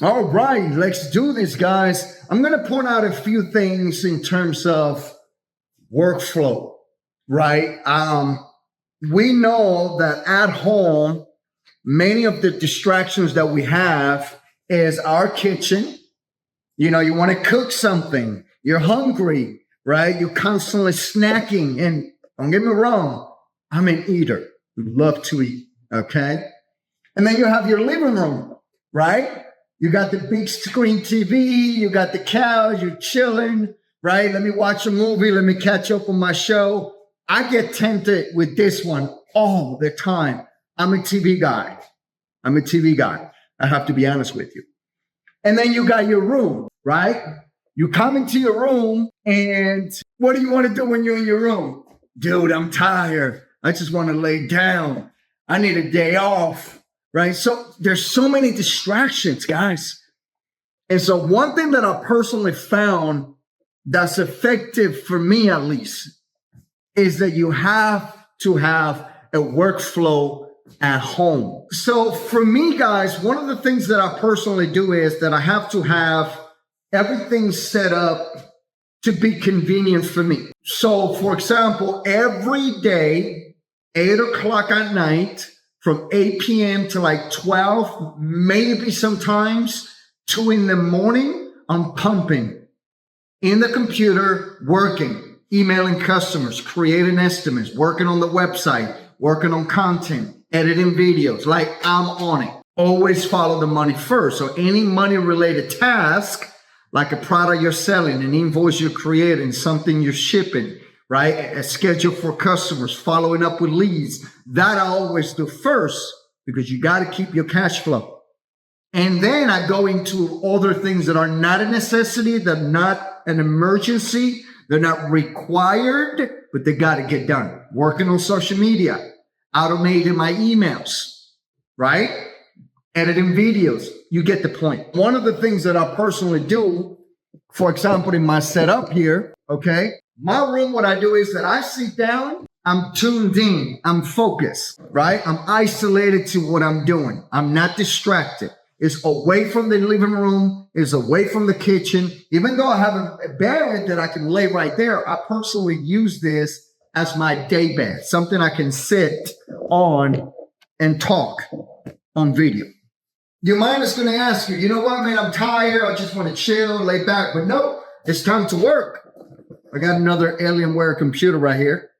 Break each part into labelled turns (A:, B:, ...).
A: All right, let's do this, guys. I'm going to point out a few things in terms of workflow, right? We know that at home, many of the distractions that we have is our kitchen. You know, you want to cook something, you're hungry, right? You're constantly snacking. And don't get me wrong, I'm an eater, love to eat, okay? And then you have your living room, right? You got the big screen TV, you got the couch, you're chilling, right? Let me watch a movie, let me catch up on my show. I get tempted with this one all the time. I'm a TV guy. I have to be honest with you. And then you got your room, right? You come into your room and what do you want to do when you're in your room? Dude, I'm tired. I just want to lay down. I need a day off. Right? So there's so many distractions, guys. And so one thing that I personally found that's effective for me, at least, is that you have to have a workflow at home. So for me, guys, one of the things that I personally do is that I have to have everything set up to be convenient for me. So for example, every day, 8 o'clock at night, from 8 p.m. to like 12, maybe sometimes 2 in the morning, I'm pumping in the computer, working, emailing customers, creating estimates, working on the website, working on content, editing videos. Like I'm on it. Always follow the money first. So any money related task, like a product you're selling, an invoice you're creating, something you're shipping, right? A schedule for customers, following up with leads. That I always do first because you got to keep your cash flow. And then I go into other things that are not a necessity, they're not an emergency, they're not required, but they got to get done. Working on social media, automating my emails, right? Editing videos. You get the point. One of the things that I personally do, for example, in my setup here, okay? My room, what I do is that I sit down, I'm tuned in, I'm focused, right? I'm isolated to what I'm doing. I'm not distracted. It's away from the living room, it's away from the kitchen. Even though I have a bed that I can lay right there, I personally use this as my day bed, something I can sit on and talk on video. Your mind is going to ask you, you know what, man, I'm tired, I just want to chill, lay back. But no, it's time to work. I got another Alienware computer right here,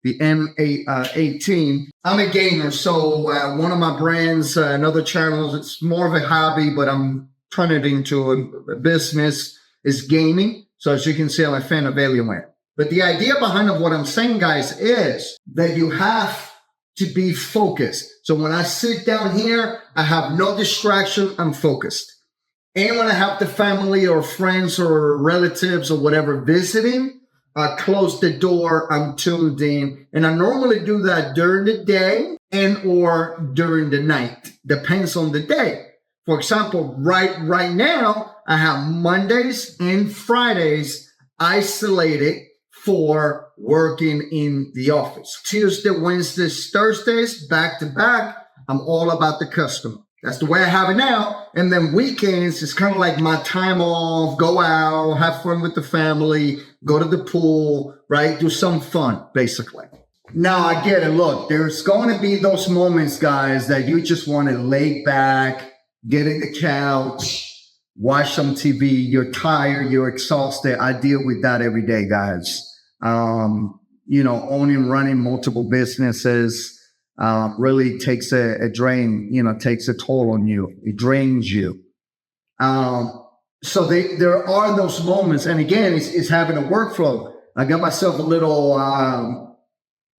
A: the M18. I'm a gamer, so one of my brands, another channel, it's more of a hobby, but I'm turning it into a business, is gaming. So as you can see, I'm a fan of Alienware. But the idea behind of what I'm saying, guys, is that you have to be focused. So when I sit down here, I have no distraction, I'm focused. And when I have the family or friends or relatives or whatever visiting, I close the door, I'm tuned in. And I normally do that during the day and or during the night. Depends on the day. For example, right now, I have Mondays and Fridays isolated for working in the office. Tuesday, Wednesdays, Thursdays, back to back, I'm all about the customer. That's the way I have it now. And then weekends is kind of like my time off, go out, have fun with the family, go to the pool, right? Do some fun, basically. Now I get it. Look, there's going to be those moments, guys, that you just want to lay back, get in the couch, watch some TV. You're tired, you're exhausted. I deal with that every day, guys. Owning, running multiple businesses, really takes a drain, takes a toll on you. It drains you. So there are those moments. And again, it's having a workflow. I got myself a little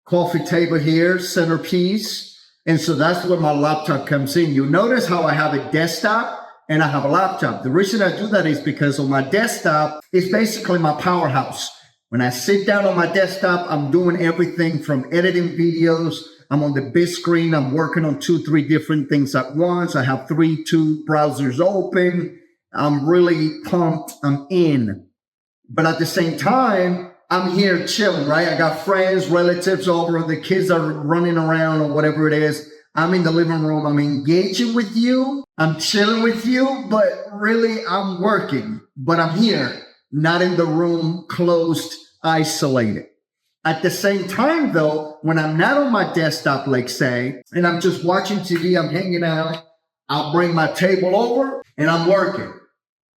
A: coffee table here, centerpiece. And so that's where my laptop comes in. You notice how I have a desktop and I have a laptop. The reason I do that is because on my desktop, it's basically my powerhouse. When I sit down on my desktop, I'm doing everything from editing videos. I'm on the big screen. I'm working on 2-3 different things at once. I have 2 browsers open. I'm really pumped. I'm in. But at the same time, I'm here chilling, right? I got friends, relatives over. The kids are running around or whatever it is. I'm in the living room. I'm engaging with you. I'm chilling with you, but really I'm working. But I'm here, not in the room, closed, isolated. At the same time, though, when I'm not on my desktop, like say, and I'm just watching TV, I'm hanging out, I'll bring my table over and I'm working.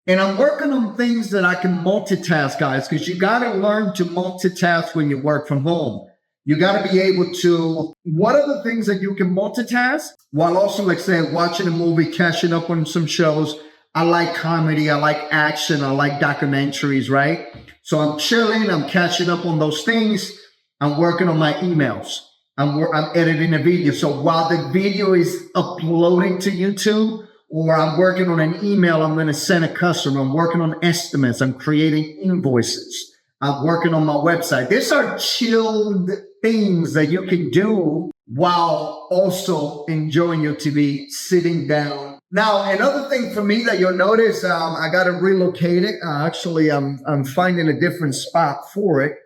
A: And I'm working on things that I can multitask, guys, because you got to learn to multitask when you work from home. You got to be able to, what are the things that you can multitask while also, like say, watching a movie, catching up on some shows. I like comedy. I like action. I like documentaries, right? So I'm chilling. I'm catching up on those things. I'm working on my emails. I'm editing a video. So while the video is uploading to YouTube, or I'm working on an email I'm going to send a customer, I'm working on estimates, I'm creating invoices, I'm working on my website. These are chilled things that you can do while also enjoying your TV, sitting down. Now, another thing for me that you'll notice, I got to relocate it. Actually, I'm finding a different spot for it,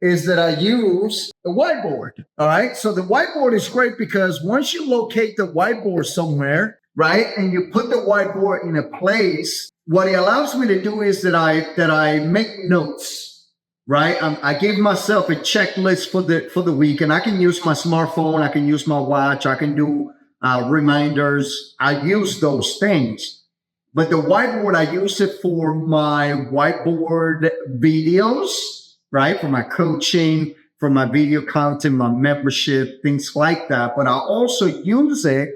A: is that I use a whiteboard. All right. So the whiteboard is great because once you locate the whiteboard somewhere, right, and you put the whiteboard in a place, what it allows me to do is that I make notes, right? I give myself a checklist for the week, and I can use my smartphone, I can use my watch, I can do reminders. I use those things. But the whiteboard, I use it for my whiteboard videos, right? For my coaching, for my video content, my membership, things like that. But I also use it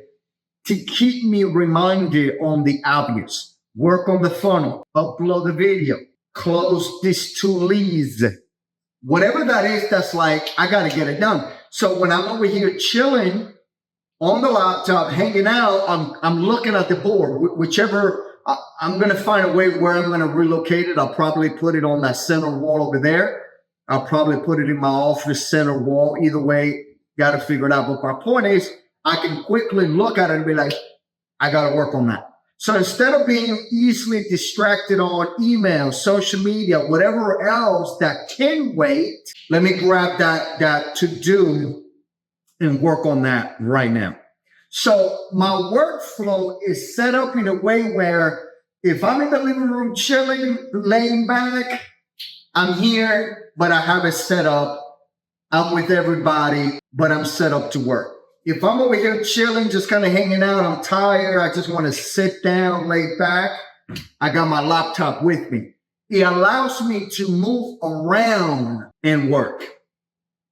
A: to keep me reminded on the obvious. Work on the funnel, upload the video, close these 2 leads. Whatever that is, that's like, I got to get it done. So when I'm over here chilling on the laptop, hanging out, I'm looking at the board, whichever, I'm going to find a way where I'm going to relocate it. I'll probably put it on that center wall over there. I'll probably put it in my office center wall. Either way, got to figure it out. But my point is, I can quickly look at it and be like, I got to work on that. So instead of being easily distracted on email, social media, whatever else that can wait, let me grab that to do and work on that right now. So my workflow is set up in a way where if I'm in the living room chilling, laying back, I'm here, but I have it set up. I'm with everybody, but I'm set up to work. If I'm over here chilling, just kind of hanging out, I'm tired, I just want to sit down, lay back, I got my laptop with me. It allows me to move around and work.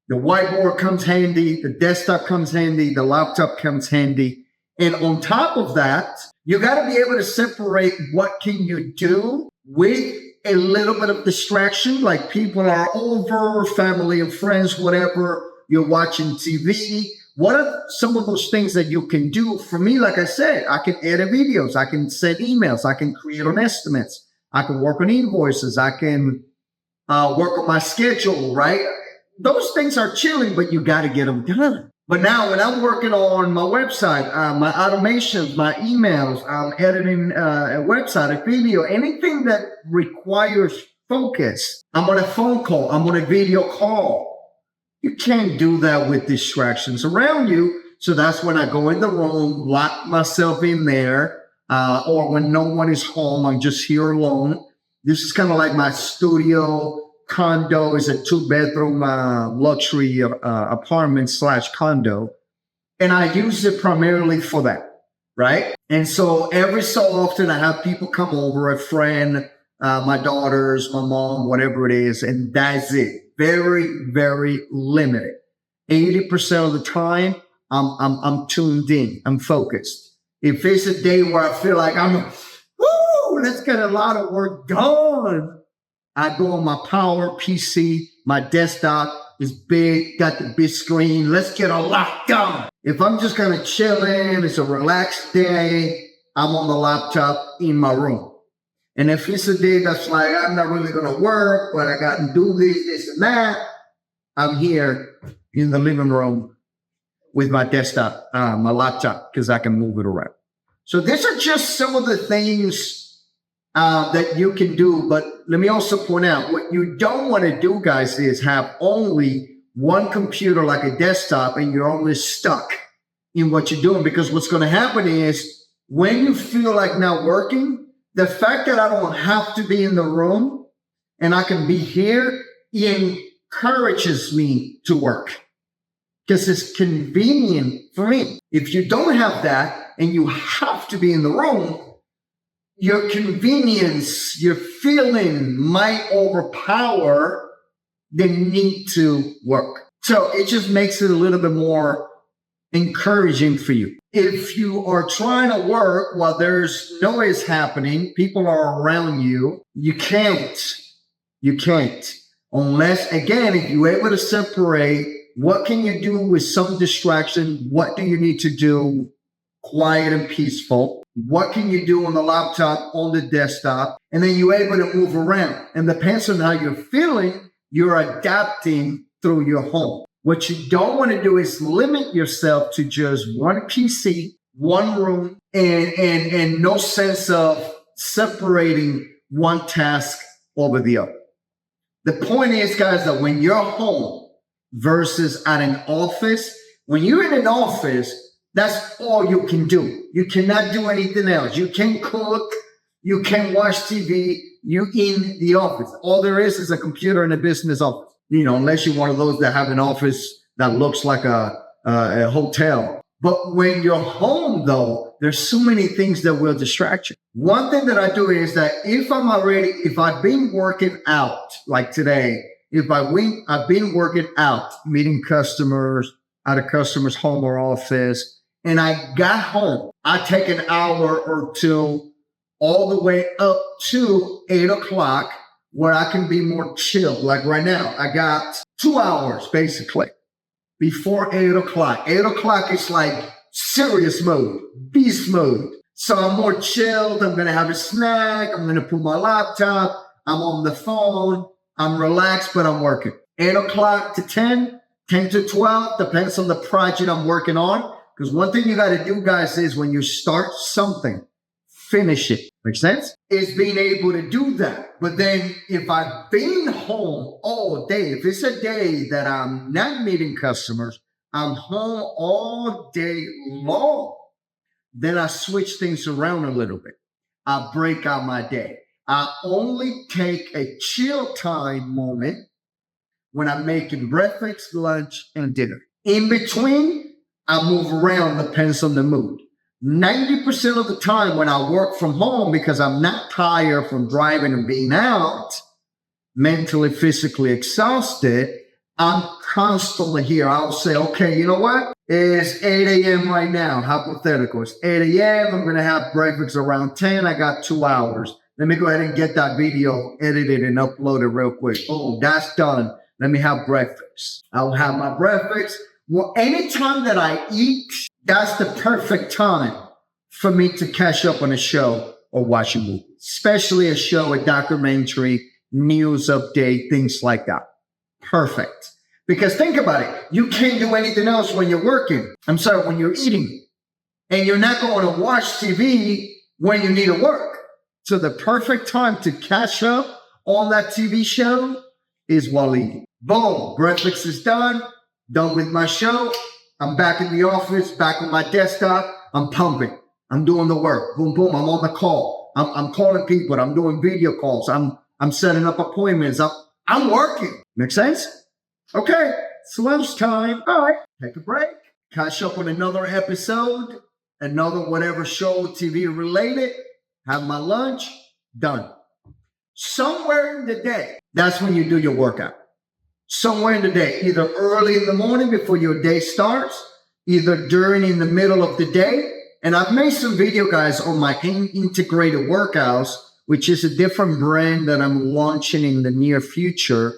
A: The whiteboard comes handy, the desktop comes handy, the laptop comes handy. And on top of that, you got to be able to separate what can you do with a little bit of distraction, like people are over, family and friends, whatever, you're watching TV. What are some of those things that you can do? For me, like I said, I can edit videos, I can send emails, I can create on estimates, I can work on invoices, I can work on my schedule, right? Those things are chilling, but you got to get them done. But now when I'm working on my website, my automations, my emails, I'm editing a website, a video, anything that requires focus. I'm on a phone call, I'm on a video call. You can't do that with distractions around you. So that's when I go in the room, lock myself in there, or when no one is home, I'm just here alone. This is kind of like my studio. Condo is a 2-bedroom luxury apartment / condo. And I use it primarily for that, right? And so every so often I have people come over, a friend, my daughters, my mom, whatever it is, and that's it. Very, very limited. 80% of the time, I'm tuned in. I'm focused. If it's a day where I feel like let's get a lot of work done, I go on my power PC. My desktop is big, got the big screen. Let's get a lot done. If I'm just kind of chilling, it's a relaxed day, I'm on the laptop in my room. And if it's a day that's like, I'm not really going to work, but I got to do this and that, I'm here in the living room with my desktop, my laptop, because I can move it around. So these are just some of the things that you can do. But let me also point out, what you don't want to do, guys, is have only one computer like a desktop and you're always stuck. in what you're doing, because what's going to happen is when you feel like not working, the fact that I don't have to be in the room and I can be here encourages me to work because it's convenient for me. If you don't have that and you have to be in the room, your convenience, your feeling might overpower the need to work. So it just makes it a little bit more encouraging for you. If you are trying to work while there's noise happening, people are around you, you can't. You can't. Unless, again, if you're able to separate what can you do with some distraction, what do you need to do quiet and peaceful, what can you do on the laptop, on the desktop, and then you're able to move around. And depends on how you're feeling, you're adapting through your home. What you don't want to do is limit yourself to just one PC, one room, and no sense of separating one task over the other. The point is, guys, that when you're home versus at an office, when you're in an office, that's all you can do. You cannot do anything else. You can't cook. You can't watch TV. You're in the office. All there is a computer in a business office. You know, unless you're one of those that have an office that looks like a hotel. But when you're home, though, there's so many things that will distract you. One thing that I do is that if I've been working out, like today, I've been working out, meeting customers at a customer's home or office, and I got home, I take an hour or two all the way up to 8 o'clock where I can be more chill. Like right now, I got 2 hours basically before 8 o'clock. 8 o'clock is like serious mode, beast mode. So I'm more chilled. I'm going to have a snack. I'm going to put my laptop. I'm on the phone. I'm relaxed, but I'm working. 8 o'clock to 10 to 12, depends on the project I'm working on. Because one thing you got to do, guys, is when you start something, finish it. Make sense? Is being able to do that. But then if I've been home all day, if it's a day that I'm not meeting customers, I'm home all day long, then I switch things around a little bit. I break out my day. I only take a chill time moment when I'm making breakfast, lunch, and dinner. In between, I move around, depends on the mood. 90% of the time when I work from home, because I'm not tired from driving and being out, mentally, physically exhausted, I'm constantly here. I'll say, okay, you know what? It's 8 a.m. right now. Hypothetical. It's 8 a.m. I'm going to have breakfast around 10. I got 2 hours. Let me go ahead and get that video edited and uploaded real quick. Oh, that's done. Let me have breakfast. I'll have my breakfast. Well, anytime that I eat, that's the perfect time for me to catch up on a show or watch a movie, especially a show, a documentary, news update, things like that. Perfect. Because think about it. You can't do anything else when you're working. When you're eating. And you're not going to watch TV when you need to work. So the perfect time to catch up on that TV show is while eating. Boom. Breakfast is done. Done with my show. I'm back in the office, back on my desktop. I'm pumping. I'm doing the work. Boom, boom. I'm on the call. I'm calling people. I'm doing video calls. I'm setting up appointments. I'm working. Make sense? Okay. It's lunchtime. All right. Take a break. Catch up on another episode. Another whatever show, TV related. Have my lunch. Done. Somewhere in the day, that's when you do your workout. Somewhere in the day, either early in the morning before your day starts, either during in the middle of the day. And I've made some video, guys, on my integrated workouts, which is a different brand that I'm launching in the near future,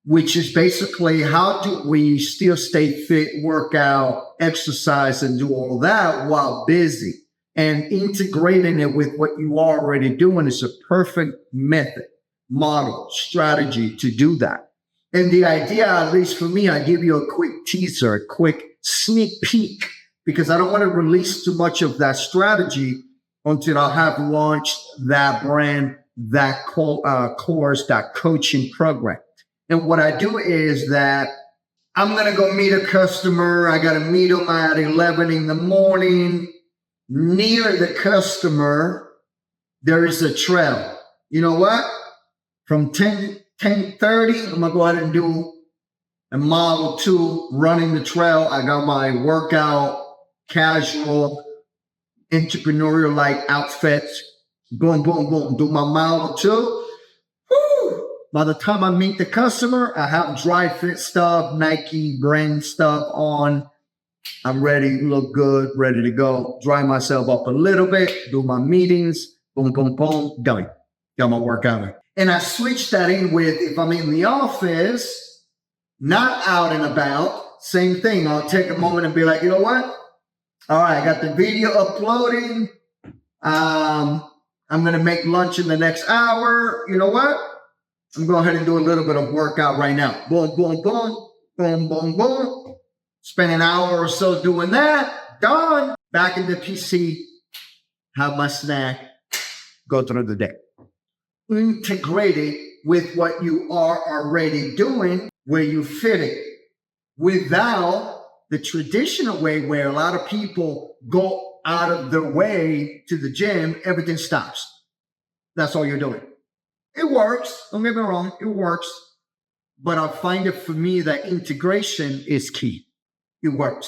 A: which is basically how do we still stay fit, work out, exercise, and do all that while busy. And integrating it with what you are already doing is a perfect method, model, strategy to do that. And the idea, at least for me, I give you a quick teaser, a quick sneak peek, because I don't want to release too much of that strategy until I have launched that brand, that course, that coaching program. And what I do is that I'm going to go meet a customer. I got to meet them at 11 in the morning. Near the customer, there is a trail. You know what? From 10:30, I'm going to go ahead and do a mile or two running the trail. I got my workout, casual, entrepreneurial-like outfits. Boom, boom, boom. Do my mile or two. Woo! By the time I meet the customer, I have dry fit stuff, Nike brand stuff on. I'm ready, look good, ready to go. Dry myself up a little bit, do my meetings, boom, boom, boom, done. Got my workout. And I switch that in with if I'm in the office, not out and about, same thing. I'll take a moment and be like, you know what? All right, I got the video uploading. I'm going to make lunch in the next hour. You know what? I'm going to go ahead and do a little bit of workout right now. Boom, boom, boom, boom, boom, boom. Spend an hour or so doing that. Done. Back in the PC. Have my snack. Go through the day. Integrate it with what you are already doing, where you fit it, without the traditional way where a lot of people go out of their way to the gym, everything stops. That's all you're doing. It works. Don't get me wrong. It works. But I find it for me that integration is key. It works.